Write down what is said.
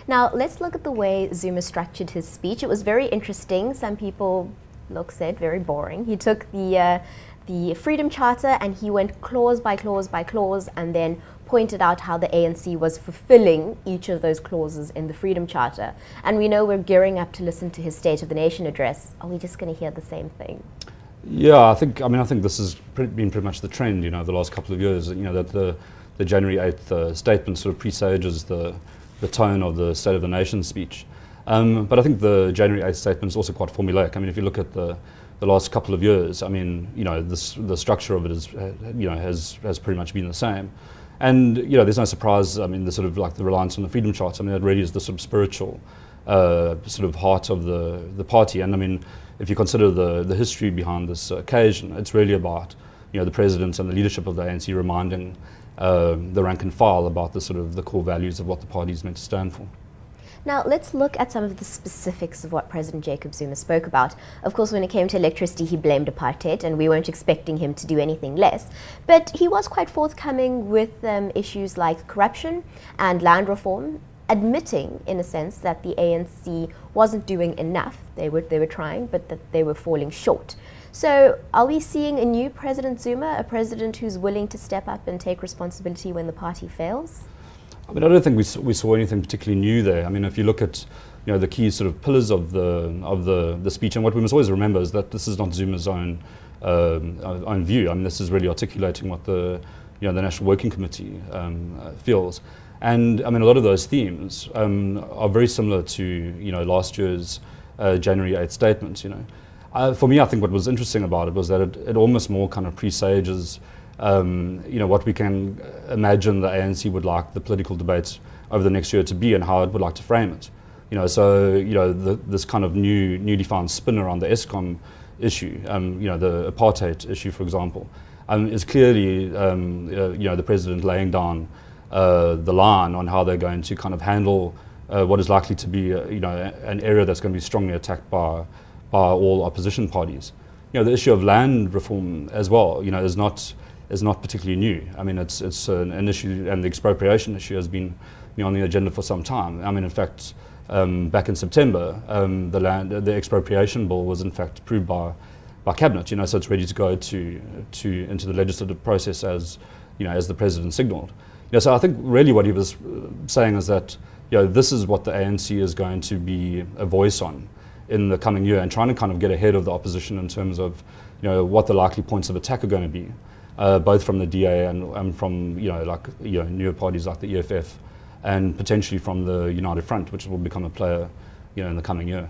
Now, let's look at the way Zuma structured his speech. It was very interesting. Some people said very boring. He took the Freedom Charter and he went clause by clause by clause and then pointed out how the ANC was fulfilling each of those clauses in the Freedom Charter. And we know we're gearing up to listen to his State of the Nation address. Are we just going to hear the same thing? Yeah, I think this has been pretty much the trend, the last couple of years, that the January 8th statement sort of presages the tone of the State of the Nation speech. But I think the January 8th statement is also quite formulaic. I mean, if you look at the last couple of years, the structure of it is, has pretty much been the same. And, there's no surprise, the sort of like the reliance on the Freedom Charter, it really is the sort of spiritual sort of heart of the party. And if you consider the history behind this occasion, it's really about, the President and the leadership of the ANC reminding the rank and file about the sort of the core values of what the party is meant to stand for. Now, let's look at some of the specifics of what President Jacob Zuma spoke about. Of course, when it came to electricity, he blamed apartheid, and we weren't expecting him to do anything less. But he was quite forthcoming with issues like corruption and land reform, admitting, in a sense, that the ANC wasn't doing enough. They were trying, but that they were falling short. So, are we seeing a new President Zuma, a president who's willing to step up and take responsibility when the party fails? I don't think we saw anything particularly new there. If you look at the key sort of pillars of the speech, and what we must always remember is that this is not Zuma's own view. This is really articulating what the the National Working Committee feels. And a lot of those themes are very similar to last year's January 8th statement. For me, I think what was interesting about it was that it almost more kind of presages what we can imagine the ANC would like the political debate over the next year to be and how it would like to frame it. This kind of newly found spin around the Eskom issue, the apartheid issue, for example, is clearly, the President laying down the line on how they're going to kind of handle what is likely to be, an area that's going to be strongly attacked by all opposition parties. The issue of land reform as well, is not particularly new. It's an issue, and the expropriation issue has been on the agenda for some time. In fact, back in September, the expropriation bill was in fact approved by cabinet. So it's ready to go into the legislative process as the President signalled. So I think really what he was saying is that this is what the ANC is going to be a voice on in the coming year, and trying to kind of get ahead of the opposition in terms of what the likely points of attack are going to be. Both from the DA and from newer parties like the EFF, and potentially from the United Front, which will become a player in the coming year.